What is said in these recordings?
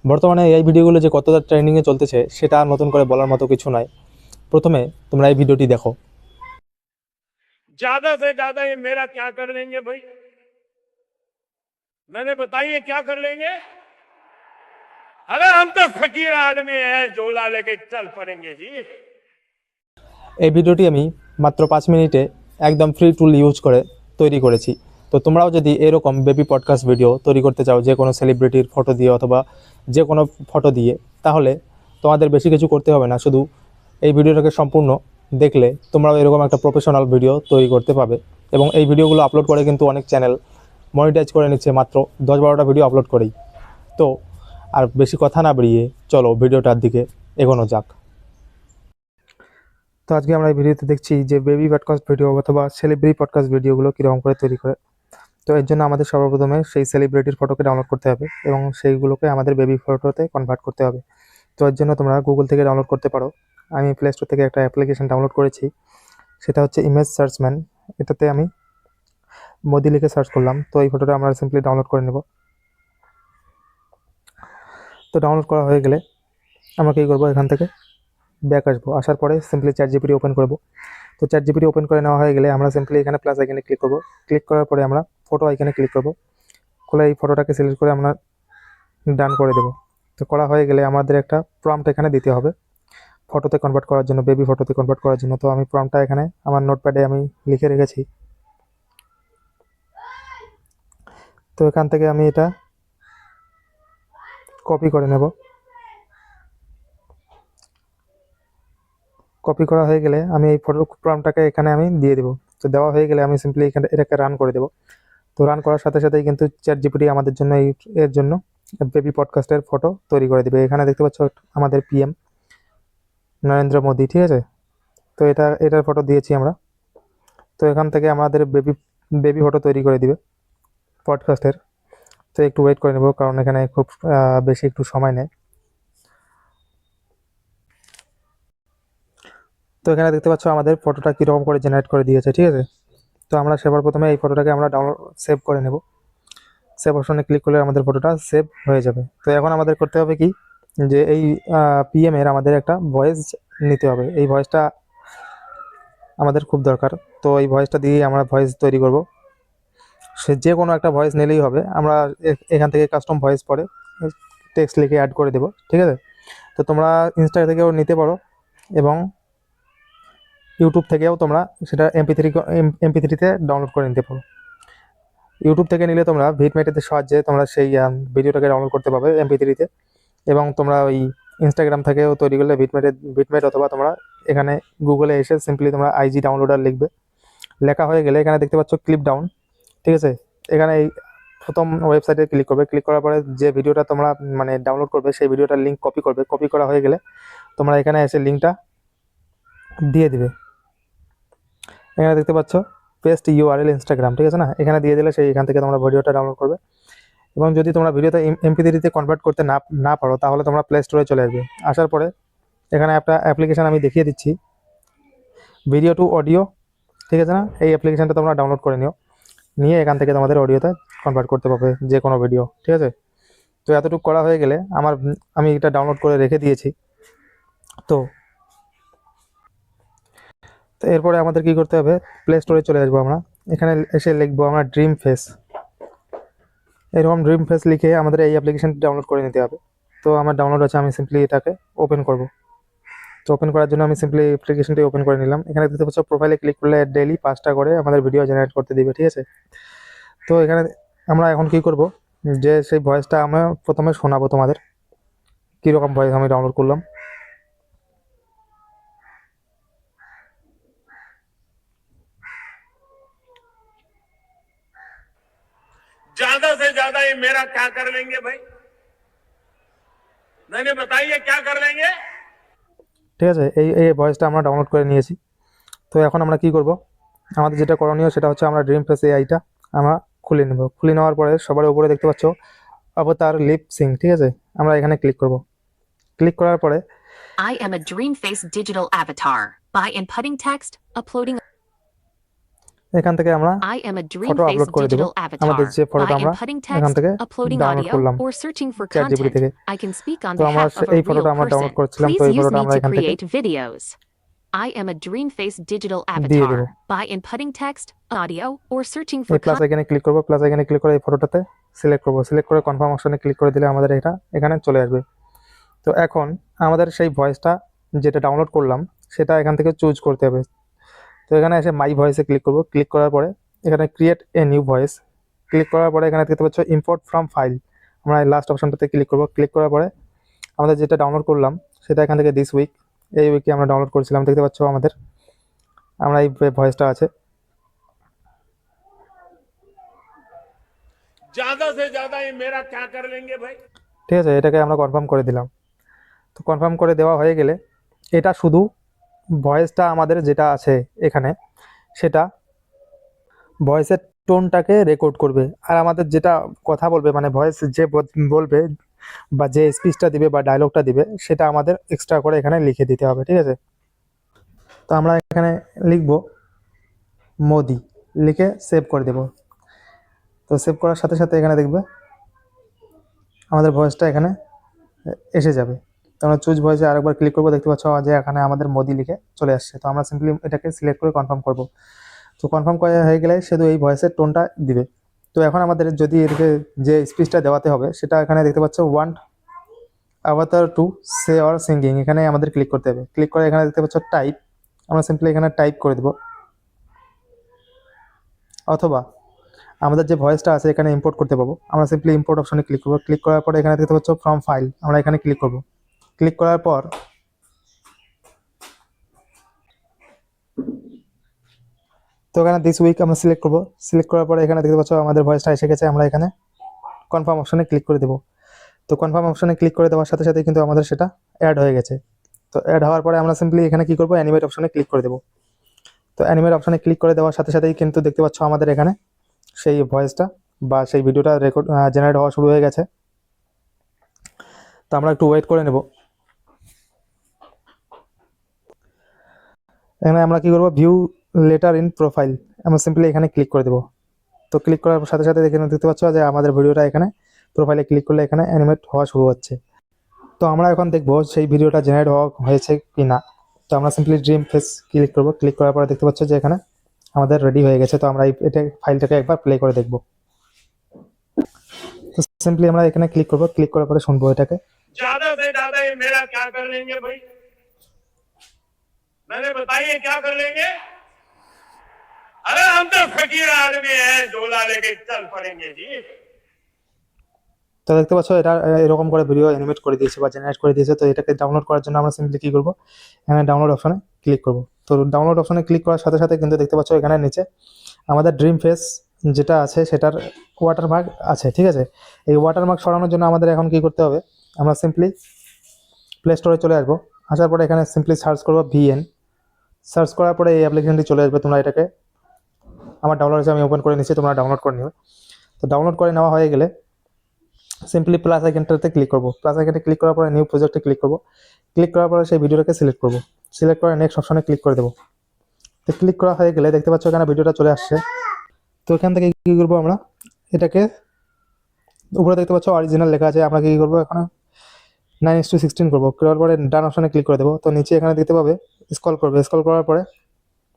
বর্তমানে এই ভিডিওগুলো যে কতটা ট্রেন্ডিংয়ে চলতেছে সেটা আর নতুন করে বলার মতো কিছু নয়। প্রথমে তোমরা এই ভিডিওটি দেখো। ज्यादा से ज्यादा ये मेरा क्या कर लेंगे भाई? मैंने बताइए क्या कर लेंगे? अरे हम तो फकीर आदमी हैं, झोला लेके चल पड़ेंगे जी। এই ভিডিওটি আমি মাত্র 5 মিনিটে একদম ফ্রি টুল ইউজ করে তৈরি করেছি। তো তোমরাও যদি এরকম বেবি পডকাস্ট ভিডিও তৈরি করতে চাও, যে কোনো সেলিব্রিটির ফটো দিয়ে অথবা যে কোনো ফটো দিয়ে, তাহলে তোমাদের বেশি কিছু করতে হবে না। শুধু এই ভিডিওটাকে সম্পূর্ণ দেখলে তোমরাও এরকম একটা প্রফেশনাল ভিডিও তৈরি করতে পারবে। এবং এই ভিডিওগুলো আপলোড করে কিন্তু অনেক চ্যানেল মনিটাইজ করে নিচ্ছে মাত্র 10-12টা ভিডিও আপলোড করেই। তো আর বেশি কথা না বেরিয়ে চলো ভিডিওটার দিকে এগোনো যাক। তো আজকে আমরা এই ভিডিওতে দেখছি যে বেবি পডকাস্ট ভিডিও অথবা সেলিব্রিটি পডকাস্ট ভিডিওগুলো কীরকম করে তৈরি করে। তো এর জন্য আমাদের সর্বপ্রথমে সেই সেলিব্রিটির ফটোকে ডাউনলোড করতে হবে এবং সেইগুলোকে আমাদের বেবি ফটোতে কনভার্ট করতে হবে। তো এর জন্য তোমরা গুগল থেকে ডাউনলোড করতে পারো। আমি প্লে স্টোর থেকে একটা অ্যাপ্লিকেশন ডাউনলোড করেছি, সেটা হচ্ছে ইমেজ সার্চম্যান। এটাতে আমি মোদি লিখে সার্চ করলাম। তো এই ফটোটা আমরা সিম্পলি ডাউনলোড করে নেব। তো ডাউনলোড করা হয়ে গেলে আমরা কী করবো, এখান থেকে ব্যাক আসবো। আসার পরে সিম্পলি চ্যাটজিপিটি ওপেন করব। তো চ্যাটজিপিটি ওপেন করে নেওয়া হয়ে গেলে আমরা সিম্পলি এখানে প্লাস আইকনে ক্লিক করব। ক্লিক করার পরে আমরা ফটো আইকনে ক্লিক করব। খুলে এই ফটোটাকে সিলেক্ট করে আমরা ডান করে দেব। তো করা হয়ে গেলে আমাদের একটা প্রম্পট এখানে দিতে হবে ফটোতে কনভার্ট করার জন্য, বেবি ফটোতে কনভার্ট করার জন্য। তো আমি প্রম্পটটা এখানে আমার নোটপ্যাডে আমি লিখে রেখেছি। তো এখান থেকে আমি এটা কপি করে নেব। কপি করা হয়ে গেলে আমি এই ফটো প্রম্পটটাকে এখানে আমি দিয়ে দেবো। তো দেওয়া হয়ে গেলে আমি সিম্পলি এখানে এটাকে রান করে দেবো। তো রান করার সাথে সাথেই কিন্তু চ্যাটজিপিটি আমাদের জন্য এর জন্য বেবি পডকাস্টের ফটো তৈরি করে দেবে। এখানে দেখতে পাচ্ছ আমাদের পিএম নরেন্দ্র মোদি, ঠিক আছে। তো এটার ফটো দিয়েছি আমরা। তো এখান থেকে আমাদের বেবি ফটো তৈরি করে দিবে পডকাস্টের। তো একটু ওয়েট করে নেব, কারণ এখানে খুব বেশি একটু সময় নেয়। তো এখানে দেখতে পাচ্ছ আমাদের ফটোটা কীরকম করে জেনারেট করে দিয়েছে, ঠিক আছে। তো আমরা সবার প্রথমে এই ফটোটাকে আমরা সেভ করে নেব। সেভ অপশনে ক্লিক করলে আমাদের ফটোটা সেভ হয়ে যাবে। তো এখন আমাদের করতে হবে কি, যে এই পিএম এর আমাদের একটা ভয়েস নিতে হবে। এই ভয়েসটা আমাদের খুব দরকার। তো এই ভয়েসটা দিয়ে আমরা ভয়েস তৈরি করব। সে যে কোনো একটা ভয়েস নিলেই হবে। আমরা এখান থেকে কাস্টম ভয়েস পরে টেক্সট লিখে অ্যাড করে দেবো, ঠিক আছে। তো তোমরা ইনস্টা থেকেও নিতে পারো এবং ইউটিউব থেকেও তোমরা সেটা এমপি3তে ডাউনলোড করে নিতে পারো। ইউটিউব থেকে নিলে তোমরা ভিডমেটের সাহায্যে তোমরা সেই ভিডিওটাকে ডাউনলোড করতে পারবে এমপি3তে। এবং তোমরা ওই ইনস্টাগ্রাম থেকেও তৈরি করলে ভিডমেট অথবা তোমরা এখানে গুগলে এসে সিম্পলি তোমরা আইজি ডাউনলোডার লিখবে। লেখা হয়ে গেলে এখানে দেখতে পাচ্ছ ক্লিপ ডাউন, ঠিক আছে। এখানে এই প্রথম ওয়েবসাইটে ক্লিক করবে। ক্লিক করার পরে যে ভিডিওটা তোমরা মানে ডাউনলোড করবে সেই ভিডিওটার লিঙ্ক কপি করবে। কপি করা হয়ে গেলে তোমরা এখানে এসে লিঙ্কটা দিয়ে দিবে। এখানে দেখতে পাচ্ছ পেস্ট ইউআরএল ইনস্টাগ্রাম, ঠিক আছে না। এখানে দিয়ে দিলে সেই এখান থেকে তোমরা ভিডিওটা ডাউনলোড করবে। এবং যদি তোমরা ভিডিওতে এমপি3তে কনভার্ট করতে না পারো, তাহলে তোমরা প্লে স্টোরে চলে আসবে। আসার পরে এখানে একটা অ্যাপ্লিকেশান আমি দেখিয়ে দিচ্ছি, ভিডিও টু অডিও, ঠিক আছে না। এই অ্যাপ্লিকেশানটা তোমরা ডাউনলোড করে নিয়ে এখান থেকে তোমাদের অডিওতে কনভার্ট করতে পারবে যে কোনো ভিডিও, ঠিক আছে। তো এতটুকু করা হয়ে গেলে আমি এটা ডাউনলোড করে রেখে দিয়েছি। তো এরপরে আমাদের কি করতে হবে, প্লে স্টোরে চলে আসবো। আমরা এখানে এসে লিখবো আমরা ড্রিম ফেস। এরকম ড্রিম ফেস লিখে আমাদের এই অ্যাপ্লিকেশানটি ডাউনলোড করে নিতে হবে। তো আমার ডাউনলোড আছে, আমি সিম্পলি এটাকে ওপেন করব। তো ওপেন করার জন্য আমি সিম্পলি অ্যাপ্লিকেশনটি ওপেন করে নিলাম। এখানে দেখতে পাচ্ছ প্রোফাইলে ক্লিক করলে ডেইলি 5টা করে আমাদের ভিডিও জেনারেট করতে দিবে, ঠিক আছে। তো এখানে আমরা এখন কি করব, যে সেই ভয়েসটা আমরা প্রথমে শোনাবো তোমাদের, কীরকম ভয়েস আমি ডাউনলোড করলাম। ज्यादा से ज्यादा ये मेरा क्या कर लेंगे भाई? मैंने बताइए क्या कर लेंगे? ঠিক আছে, এই ভয়েসটা আমরা ডাউনলোড করে নিয়েছি। তো এখন আমরা কি করব, আমাদের যেটা করণীয় সেটা হচ্ছে আমরা ড্রিম ফেস এআইটা আমরা খুলে নেব। খুলে নেওয়ার পরে সবার উপরে দেখতে পাচ্ছ অবতার লিপ সিং, ঠিক আছে। আমরা এখানে ক্লিক করব। ক্লিক করার পরে I am a dream face digital avatar by inputting text, uploading এখান থেকে আমরা I am a photo DreamFace upload করে দেব digital আমাদের avatar. যে ফটোটা By আমরা inputting এখান text, থেকে uploading ডাউনলোড audio, করলাম or searching for chat GPT content, থেকে। I can speak on তো আমরা behalf of a এই real ফটোটা আমরা ডাউনলোড person. করেছিলাম, তো Please এই use ফটোটা me আমরা to এখান থেকে create videos. I am a DreamFace digital দিয়ে দেব। avatar. By inputting text, audio, or searching for এই প্লাস আইকনে ক্লিক করব, প্লাস আইকনে ক্লিক করে এই ফটোটাতে সিলেক্ট করব, সিলেক্ট করে কনফার্ম অপশনে ক্লিক করে দিলে আমাদের এটা এখানে চলে আসবে। তো এখন আমাদের সেই ভয়েসটা যেটা ডাউনলোড করলাম সেটা এখান থেকে চুজ করতে হবে। তো এখানে এসে মাই ভয়েসে ক্লিক করব, ক্লিক করার পরে এখানে create a new voice click করার পরে এখানে দেখতে পাচ্ছ ইম্পোর্ট ফ্রম ফাইল, আমরা এই লাস্ট অপশনটাতে ক্লিক করব। ক্লিক করার পরে আমাদের যেটা ডাউনলোড করলাম সেটা এখান থেকে দিস উইক, এই উইকে আমরা ডাউনলোড করেছিলাম, দেখতে পাচ্ছ আমাদের আমরা এই ভয়েসটা আছে। ज्यादा से ज्यादा ये मेरा क्या कर लेंगे भाई। ঠিক আছে, এটাকে আমরা কনফার্ম করে দিলাম। তো কনফার্ম করে দেওয়া হয়ে গেলে এটা শুধু ভয়েসটা আমাদের যেটা আছে এখানে সেটা ভয়েসের টোনটাকে রেকর্ড করবে, আর আমাদের যেটা কথা বলবে মানে ভয়েস যে বলবে বা যে স্পিচটা দিবে বা ডায়লগটা দিবে সেটা আমাদের এক্সট্রা করে এখানে লিখে দিতে হবে। ঠিক আছে, তো আমরা এখানে লিখব মোদি, লিখে সেভ করে দেব। তো সেভ করার সাথে সাথে এখানে দেখবে আমাদের ভয়েসটা এখানে এসে যাবে। তো আমরা চুজ ভয়েসে আরেকবার ক্লিক করবো, দেখতে পাচ্ছ যে এখানে আমাদের মোদি লিখে চলে আসছে। তো আমরা সিম্পলি এটাকে সিলেক্ট করে কনফার্ম করব। তো কনফার্ম করা হয়ে গেলে শুধু এই ভয়েসের টোনটা দিবে। তো এখন আমাদের যদি এদিকে যে স্পিচটা দেওয়াতে হবে সেটা এখানে দেখতে পাচ্ছ want অ্যাভাতার to say or singing, এখানে আমাদের ক্লিক করতে হবে। ক্লিক করে এখানে দেখতে পাচ্ছ টাইপ, আমরা সিম্পলি এখানে টাইপ করে দেব। অথবা আমাদের যে ভয়েসটা আছে এখানে ইম্পোর্ট করতে পাবো, আমরা সিম্পলি ইম্পোর্ট অপশনে ক্লিক করবো। ক্লিক করার পরে এখানে দেখতে পাচ্ছ ফ্রম ফাইল, আমরা এখানে ক্লিক করব। ক্লিক করার পর তো এখানে দিস উইক আমরা সিলেক্ট করবো। সিলেক্ট করার পরে এখানে দেখতে পাচ্ছ আমাদের ভয়েসটা এসে গেছে, আমরা এখানে কনফার্ম অপশনে ক্লিক করে দেবো। তো কনফার্ম অপশনে ক্লিক করে দেওয়ার সাথে সাথে কিন্তু আমাদের সেটা অ্যাড হয়ে গেছে। তো অ্যাড হওয়ার পরে আমরা সিম্পলি এখানে কি করবো, অ্যানিমেট অপশনে ক্লিক করে দেবো। তো অ্যানিমেট অপশনে ক্লিক করে দেওয়ার সাথে সাথেই কিন্তু দেখতে পাচ্ছ আমাদের এখানে সেই ভয়েসটা বা সেই ভিডিওটা রেকর্ড জেনারেট হওয়া শুরু হয়ে গেছে। তো আমরা একটু ওয়েট করে নেব। এখানে আমরা কি করবো, ভিউ লেটার ইন প্রোফাইল, আমরা সিম্পলি এখানে ক্লিক করে দেবো। তো ক্লিক করার সাথে সাথে এখানে দেখতে পাচ্ছ যে আমাদের ভিডিওটা এখানে প্রোফাইলে ক্লিক করলে এখানে অ্যানিমেট হওয়া শুরু হচ্ছে। তো আমরা এখন দেখবো সেই ভিডিওটা জেনারেট হওয়া হয়েছে কি না। তো আমরা সিম্পলি ড্রিম ফেস ক্লিক করবো। ক্লিক করার পরে দেখতে পাচ্ছ যে এখানে আমাদের রেডি হয়ে গেছে। তো আমরা এটা ফাইলটাকে একবার প্লে করে দেখবো। তো সিম্পলি আমরা এখানে ক্লিক করবো, ক্লিক করার পরে শুনবো এটাকে। ज्यादा से ज्यादा ये मेरा क्या कर लेंगे भाई, मैंने बताइए क्या कर लेंगे। अरे हम तो फकीर आदमी हैं, झोला लेके चल पड़ेंगे जी। তো দেখতে পাচ্ছ এটা এরকম করে ভিডিও অ্যানিমেট করে দিয়েছে বা জেনারেট করে দিয়েছে। তো এটাকে ডাউনলোড করার জন্য আমরা সিম্পলি কী করবো, এখানে ডাউনলোড অপশনে ক্লিক করবো। তো ডাউনলোড অপশনে ক্লিক করার সাথে সাথে কিন্তু দেখতে পাচ্ছ এখানে নিচে আমাদের ড্রিম ফেস যেটা আছে সেটার ওয়াটারমার্ক আছে। ঠিক আছে, এই ওয়াটারমার্ক সরানোর জন্য আমাদের এখন কী করতে হবে, আমরা সিম্পলি প্লে স্টোরে চলে আসবো। আসার পরে এখানে সিম্পলি সার্চ করবো ভিএন। সার্চ করার পরে এই অ্যাপ্লিকেশনটি চলে আসবে। তোমরা এটাকে আমার ডাউনলোড আছে, আমি ওপেন করে নিচ্ছি, তোমরা ডাউনলোড করে নেবে। তো ডাউনলোড করে নেওয়া হয়ে গেলে সিম্পলি প্লাস আইকনটাতে ক্লিক করবো। প্লাস আইকনটা ক্লিক করার পরে নিউ প্রজেক্টে ক্লিক করবো। ক্লিক করার পরে সেই ভিডিওটাকে সিলেক্ট করবো। সিলেক্ট করে নেক্সট অপশনে ক্লিক করে দেবো। তো ক্লিক করা হয়ে গেলে দেখতে পাচ্ছ এখানে ভিডিওটা চলে আসছে। তো এখান থেকে কী করবো, আমরা এটাকে উপরে দেখতে পাচ্ছ অরিজিনাল লেখা আছে, আমরা কী করবো এখানে 9:16 করবো। করার পরে ডান অপশনে ক্লিক করে দেবো। তো নিচে এখানে দেখতে পাবে স্ক্রল করবে। স্ক্রল করার পরে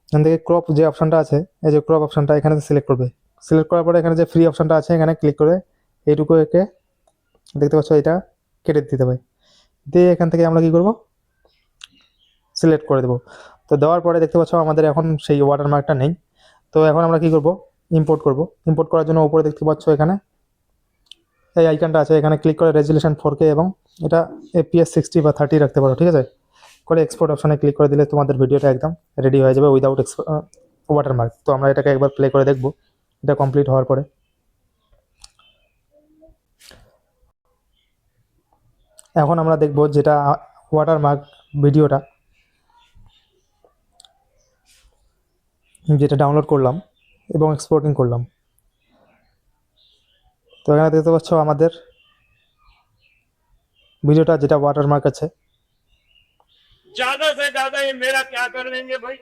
এখান থেকে ক্রপ যে অপশনটা আছে, এই যে ক্রপ অপশনটা এখানে সিলেক্ট করবে। সিলেক্ট করার পরে এখানে যে ফ্রি অপশনটা আছে এখানে ক্লিক করে এইটুকু একে দেখতে পাচ্ছ এটা কেটে দিতে হবে। দিয়ে এখান থেকে আমরা কী করবো, সিলেক্ট করে দেবো। তো দেওয়ার পরে দেখতে পাচ্ছ আমাদের এখন সেই ওয়াটারমার্কটা নেই। তো এখন আমরা কী করবো, ইম্পোর্ট করব। ইম্পোর্ট করার জন্য উপরে দেখতে পাচ্ছ এখানে এই আইকনটা আছে, এখানে ক্লিক করে রেজুলেশন 4K এবং এটা FPS 60 বা 30 রাখতে পারো। ঠিক আছে, করে এক্সপোর্ট অপশনে ক্লিক করে দিলে তোমাদের ভিডিওটা একদম রেডি হয়ে যাবে উইদাউট ওয়াটারমার্ক। তো আমরা এটাকে একবার প্লে করে দেখব এটা কমপ্লিট হওয়ার পরে। এখন আমরা দেখব যেটা ওয়াটারমার্ক ভিডিওটা যেটা ডাউনলোড করলাম এবং এক্সপোর্টিং করলাম। তো এখানে দেখতে পাচ্ছ আমাদের ভিডিওটা যেটা ওয়াটারমার্ক আছে। ज्यादा से ज्यादा ये मेरा क्या कर लेंगे भाई,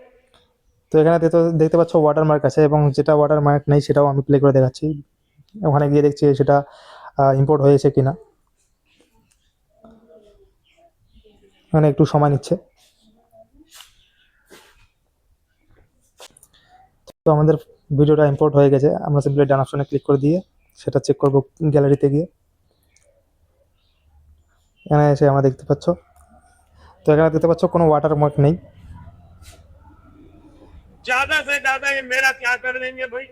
তো এখানে দেখতে পাচ্ছ ওয়াটারমার্ক আছে, এবং যেটা ওয়াটারমার্ক নেই সেটাও আমি প্লে করে দেখাচ্ছি। ওখানে গিয়ে দেখছি সেটা ইম্পোর্ট হয়েছে কিনা। এখানে একটু সময় নিচ্ছে। তো আমাদের ভিডিওটা ইম্পোর্ট হয়ে গেছে। আমরা সিম্পলি ডান অপশনে ক্লিক করে দিয়ে সেটা চেক করব গ্যালারিতে গিয়ে। এখানে এসে আমরা দেখতে পাচ্ছ, তো এখানে দেখতে পাচ্ছ কোনো ওয়াটারমার্ক নেই। ज्यादा से ज्यादा ये मेरा क्या कर लेंगे भाई?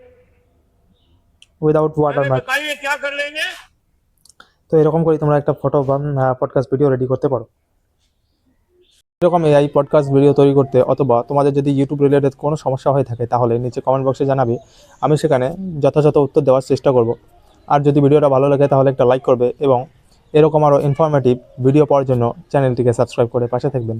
উইদাউট अरे ওয়াটারমার্ক। बताइए क्या कर लेंगे? তো এরকম করে তোমরা একটা ফটো বা পডকাস্ট ভিডিও রেডি করতে পারো। এরকম এআই পডকাস্ট ভিডিও তৈরি করতে, অথবা তোমাদের যদি ইউটিউব রিলেটেড কোনো সমস্যা হয়ে থাকে তাহলে নিচে কমেন্ট বক্সে জানাবে, আমি সেখানে যথাযথ উত্তর দেওয়ার চেষ্টা করব। আর যদি ভিডিওটা ভালো লাগে তাহলে একটা লাইক করবে, এবং এরকম আরও ইনফরমেটিভ ভিডিও পাওয়ার জন্য চ্যানেলটিকে সাবস্ক্রাইব করে পাশে থাকবেন।